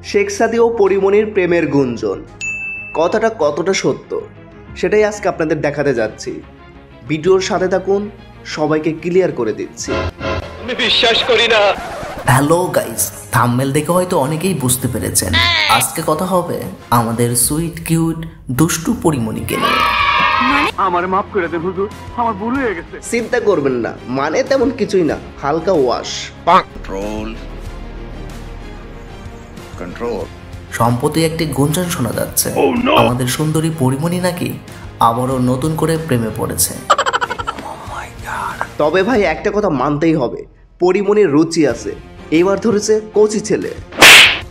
শেখ সাদী ও পরিমণির প্রেমের গুঞ্জন কথাটা কতটা সত্য সেটাই আজকে আপনাদের দেখাতে যাচ্ছি। ভিডিওর সাথে থাকুন, সবাইকে ক্লিয়ার করে দিচ্ছি। আমি বিশ্বাস করি না। হ্যালো গাইস, থাম্বনেল দেখে হয়তো অনেকেই বুঝতে পেরেছেন আজকে কথা হবে আমাদের সুইট কিউট দুষ্টু পরিমণিকে নিয়ে। আমার মাফ করে দেন হুজুর, আমার ভুল হয়ে গেছে। চিন্তা করবেন না, মানে তেমন কিছুই না, হালকা ওয়াশ। কন্ট্রোল। সম্প্রতি একটি গুঞ্জন শোনা যাচ্ছে আমাদের সুন্দরী পরিমণি নাকি আবারও নতুন করে প্রেমে পড়েছে। তবে ভাই একটা কথা মানতেই হবে, পরিমণির রুচি আছে, এবার ধরেছে কোচি ছেলে।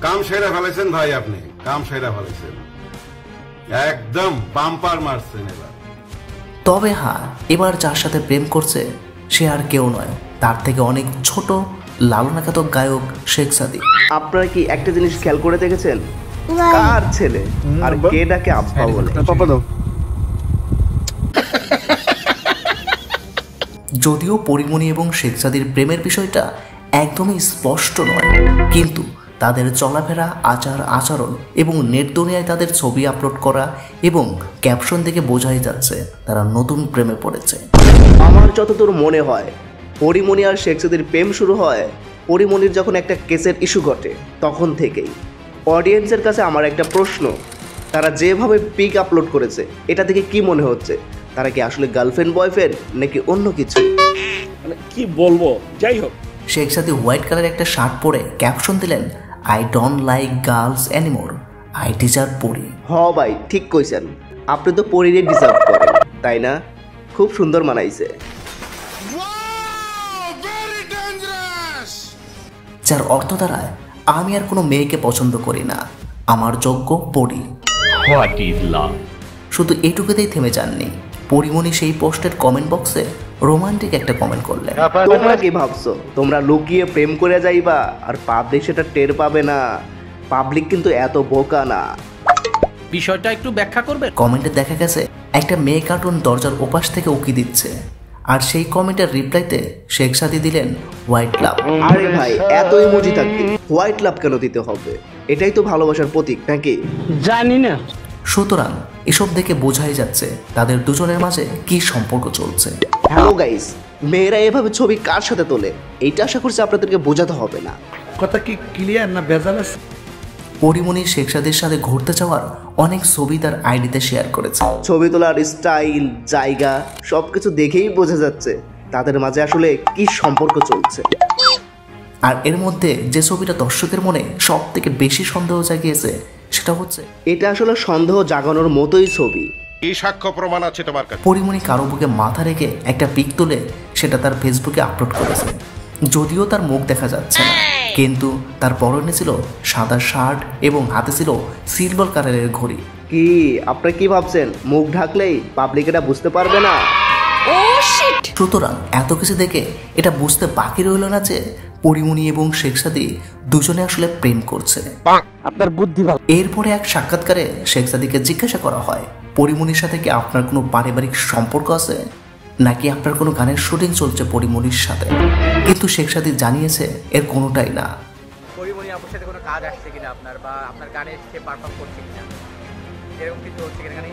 কাম সেরা ফেলেছেন ভাই, আপনি কাম সেরা ফেলেছেন, একদম বাম্পার মারছেন এবার। তবে হ্যাঁ, এবার যার সাথে প্রেম করছে সে আর কেউ নয়, তার থেকে অনেক ছোট লালনাখ্যাত গায়ক শেখ সাদী। আপনারা কি একটা জিনিস খেয়াল করে দেখেছেন, কার ছেলে আর কে ডাকে আব্বা বলে? যদিও পরিমণি এবং শেখ সাদীর প্রেমের বিষয়টা একদমই স্পষ্ট নয়, কিন্তু তাদের চলাফেরা, আচার আচরণ এবং নেট দুনিয়ায় তাদের ছবি আপলোড করা এবং ক্যাপশন দেখে বোঝাই যাচ্ছে তারা নতুন প্রেমে পড়েছে। আমার যতদূর মনে হয় পরিমণি আর শেখ সাদীর প্রেম শুরু হয় পরিমণির যখন একটা কেসের ইস্যু ঘটে তখন থেকেই। অডিয়েন্সের কাছে আমার একটা প্রশ্ন, তারা যেভাবে পিক আপলোড করেছে এটা থেকে কি মনে হচ্ছে, তারা কি আসলে গার্লফ্রেন্ড বয়ফ্রেন্ড নাকি অন্য কিছু? মানে কি বলবো, যাই হোক। শেখ সাদী হোয়াইট কালার একটা শার্ট পরে ক্যাপশন দিলেন, I don't like girls anymore, I deserve পরি। হ ভাই, ঠিক কইছেন, আপনি তো পরিরে ডিজার্ভ করেন, তাই না? খুব সুন্দর মানাইছে। যার অর্থ দাঁড়ায়, আমি আর কোনো মেয়েকে পছন্দ করি না, আমার যোগ্য পরি। শুধু এটুকুতেই থেমে যাননি, পরিমণি সেই পোস্টের কমেন্ট বক্সে রোমান্টিক একটা কমেন্ট করলেন। তোমরা কি ভাবছো তোমরা লুকিয়ে প্রেম করে যাইবা আর পাবলিক সেটা টের পাবে না? পাবলিক কিন্তু এত বোকা না। বিষয়টা একটু ব্যাখ্যা করবে। কমেন্টে দেখা গেছে একটা মেয়ে কার্টুন দরজার ওপাশ থেকে উকি দিচ্ছে, আর সেই কমেন্টের রিপ্লাইতে শেখ সাদী দিলেন হোয়াইট লাভ। আরে ভাই, এত ইমোজি থাকতে হোয়াইট লাভ কেন দিতে হবে? এটাই তো ভালোবাসার প্রতীক নাকি? জানি না। সুতরাং এসব দেখে বোঝাই যাচ্ছে তাদের দুজনের মাঝে কি সম্পর্ক চলছে। হ্যালো গাইস, মেয়েরা এভাবে ছবি কার সাথে তোলে এইটা আশা করছি আপনাদেরকে বোঝাতে হবে না। কথা কি ক্লিয়ার না ভেজাল আছে? পরিমণি শেখ সাদীর সাথে ঘুরতে যাওয়ার অনেক ছবি তার আইডিতে শেয়ার করেছে। ছবি তোলার স্টাইল, জায়গা সবকিছু দেখেই বোঝা যাচ্ছে তাদের মাঝে আসলে কি সম্পর্ক চলছে। আর এর মধ্যে যে ছবিটা দর্শকের মনে সব থেকে বেশি সন্দেহ জাগিয়েছে সেটা হচ্ছে এটা আসলে সন্দেহ জাগানোর মতোই ছবি। কি সাক্ষ্য প্রমাণ আছে তোমার কাছে? পরিমণি কারো বুকে মাথা রেখে একটা পিক তুলে সেটা তার ফেসবুকে আপলোড করেছে। যদিও তার মুখ দেখা যাচ্ছে না, কিন্তু তার পরনে ছিল সাদা শার্ট এবং হাতে ছিল সিলভার কালারের ঘড়ি। কি আপনারা কি ভাবছেন মুখ ঢাকলেই পাবলিক এটা বুঝতে পারবে না? সুতরাং এত কিছু দেখে এটা বুঝতে বাকি রইল না যে পরিমণি এবং শেখ সাদী দুজনে আসলে প্রেম করছে। আপনার বুদ্ধি ভালো। এরপরে এক সাক্ষাৎকারে শেখ সাদীকে জিজ্ঞাসা করা হয়, পরিমণির সাথে কি আপনার কোনো পারিবারিক সম্পর্ক আছে নাকি আপনার কোনো গানের শুটিং চলছে পরিমণির সাথে? কিন্তু শেখ সাদী জানিয়েছে এর কোনোটাই না। পরিমণি আপুর সাথে কোনো কাজ আসছে কিনা আপনার, বা আপনার গানে সে পারফর্ম করছে কিনা, এরকম কিছু হচ্ছে কিনা? কারণ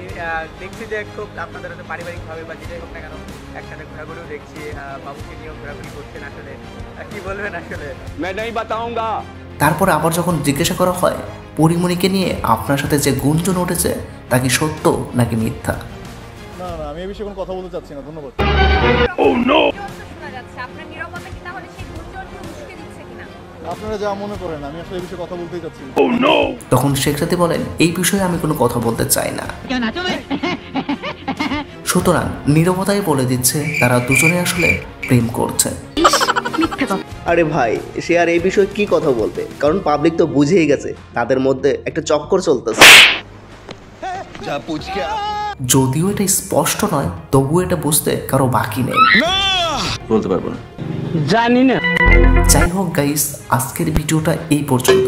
দেখছি যে খুব আপনাদের হয়তো পারিবারিকভাবে বা যেটাই হোক না কেন একসাথে ঘোরাঘুরিও দেখছি, বাবুকে নিয়েও ঘোরাঘুরি করছেন, আসলে কি বলবেন আসলে? मैं नहीं बताऊंगा। তারপরে আবার যখন জিজ্ঞাসা করা হয় পরিমণিকে নিয়ে আপনার সাথে যে গুঞ্জন উঠেছে তা কি সত্য নাকি মিথ্যা, না না, আমি এই বিষয়ে কোনো কথা বলতে চাচ্ছি না, ধন্যবাদ। আপনারা যা মনে করেন, আমি আসলে এই বিষয়ে কথা বলতেই চাচ্ছি না। তখন শেখ সাদী বলেন, এই বিষয়ে আমি কোনো কথা বলতে চাই না। সুতরাং নীরবতাই বলে দিচ্ছে তারা দুজনে আসলে প্রেম করছে। আরে ভাই, সে আর এই বিষয়ে কি কথা বলবে, কারণ পাবলিক তো বুঝেই গেছে তাদের মধ্যে একটা চক্কর চলতেছে। যদিও এটা স্পষ্ট নয়, তবুও এটা বুঝতে কারো বাকি নেই। বলতে পারবো না, জানি না। যাই হোক গাইস, আজকের ভিডিওটা এই পর্যন্ত।